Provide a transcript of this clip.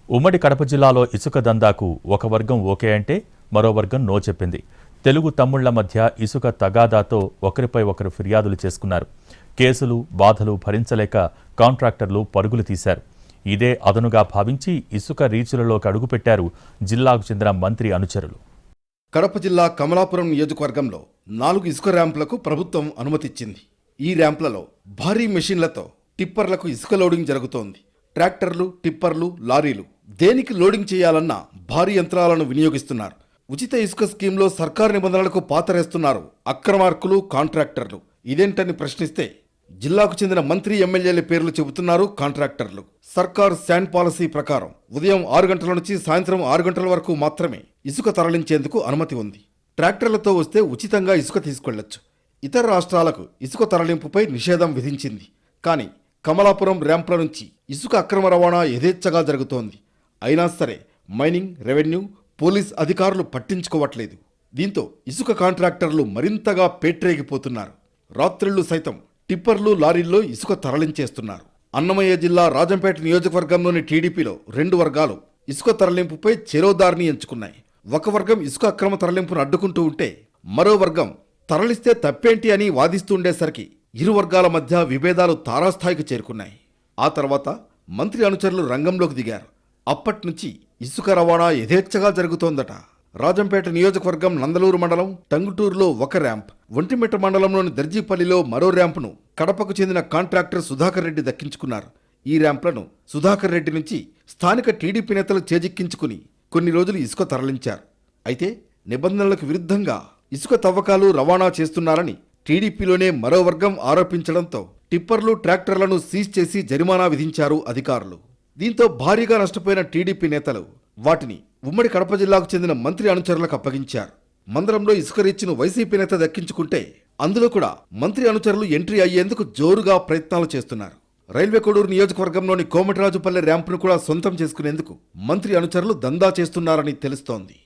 ఉమ్మడి కడప జిల్లాలో ఇసుక దందాకు ఒక వర్గం ఓకే అంటే మరో వర్గం నో చెప్పింది. తెలుగు తమ్ముళ్ల మధ్య ఇసుక తగాదాతో ఒకరిపై ఒకరు ఫిర్యాదులు చేసుకున్నారు. కేసులు బాధలు భరించలేక కాంట్రాక్టర్లు పరుగులు తీశారు. ఇదే అదనుగా భావించి ఇసుక రీచులలోకి అడుగుపెట్టారు జిల్లాకు చెందిన మంత్రి అనుచరులు. కడప జిల్లా కమలాపురం నియోజకవర్గంలో 4 ఇసుక ర్యాంపులకు ప్రభుత్వం అనుమతిచ్చింది. ఈ ర్యాంపులలో భారీ మెషిన్లతో టిప్పర్లకు ఇసుక లోడింగ్ జరుగుతోంది. ట్రాక్టర్లు, టిప్పర్లు, లారీలు దేనికి లోడింగ్ చేయాలన్నా భారీ యంత్రాలను వినియోగిస్తున్నారు. ఉచిత ఇసుక స్కీమ్లో సర్కారు నిబంధనలకు పాతరేస్తున్నారు అక్రమార్కులు, కాంట్రాక్టర్లు. ఇదేంటని ప్రశ్నిస్తే జిల్లాకు చెందిన మంత్రి, ఎమ్మెల్యేల పేర్లు చెబుతున్నారు కాంట్రాక్టర్లు. సర్కారు శాండ్ పాలసీ ప్రకారం ఉదయం 6 గంటల నుంచి సాయంత్రం 6 గంటల వరకు మాత్రమే ఇసుక తరలించేందుకు అనుమతి ఉంది. ట్రాక్టర్లతో వస్తే ఉచితంగా ఇసుక తీసుకెళ్లొచ్చు. ఇతర రాష్ట్రాలకు ఇసుక తరలింపుపై నిషేధం విధించింది. కానీ కమలాపురం ర్యాంపుల నుంచి ఇసుక అక్రమ రవాణా యథేచ్ఛగా జరుగుతోంది. అయినా సరే మైనింగ్, రెవెన్యూ, పోలీస్ అధికారులు పట్టించుకోవట్లేదు. దీంతో ఇసుక కాంట్రాక్టర్లు మరింతగా పేట్రేగిపోతున్నారు. రాత్రిళ్లు సైతం టిప్పర్లు, లారీల్లో ఇసుక తరలించేస్తున్నారు. అన్నమయ్య జిల్లా రాజంపేట నియోజకవర్గంలోని టీడీపీలో 2 వర్గాలు ఇసుక తరలింపుపై చెరోదారిని ఎంచుకున్నాయి. ఒక వర్గం ఇసుక అక్రమ తరలింపును అడ్డుకుంటూ ఉంటే మరో వర్గం తరలిస్తే తప్పేంటి అని వాదిస్తుండేసరికి ఇరు వర్గాల మధ్య విభేదాలు తారాస్థాయికి చేరుకున్నాయి. ఆ తర్వాత మంత్రి అనుచరులు రంగంలోకి దిగారు. అప్పట్నుంచి ఇసుక రవాణా యథేచ్ఛగా జరుగుతోందట. రాజంపేట నియోజకవర్గం నందలూరు మండలం టంగుటూరులో ఒక ర్యాంప్, ఒంటిమిట్ట మండలంలోని దర్జీపల్లిలో మరో ర్యాంపును కడపకు చెందిన కాంట్రాక్టర్ సుధాకర్ రెడ్డి దక్కించుకున్నారు. ఈ ర్యాంప్లను సుధాకర్ రెడ్డి నుంచి స్థానిక టీడీపీ నేతలు చేజిక్కించుకుని కొన్ని రోజులు ఇసుక తరలించారు. అయితే నిబంధనలకు విరుద్ధంగా ఇసుక తవ్వకాలు, రవాణా చేస్తున్నారని టీడీపీలోనే మరో వర్గం ఆరోపించడంతో టిప్పర్లు, ట్రాక్టర్లను సీజ్ చేసి జరిమానా విధించారు అధికారులు. దీంతో భారీగా నష్టపోయిన టీడీపీ నేతలు వాటిని ఉమ్మడి కడప జిల్లాకు చెందిన మంత్రి అనుచరులకు అప్పగించారు. మందరంలో ఇసుక రీచ్ను వైసీపీ నేత దక్కించుకుంటే అందులో కూడా మంత్రి అనుచరులు ఎంట్రీ అయ్యేందుకు జోరుగా ప్రయత్నాలు చేస్తున్నారు. రైల్వే కోడూరు నియోజకవర్గంలోని కోమటిరాజుపల్లె ర్యాంపును కూడా సొంతం చేసుకునేందుకు మంత్రి అనుచరులు దందా చేస్తున్నారని తెలుస్తోంది.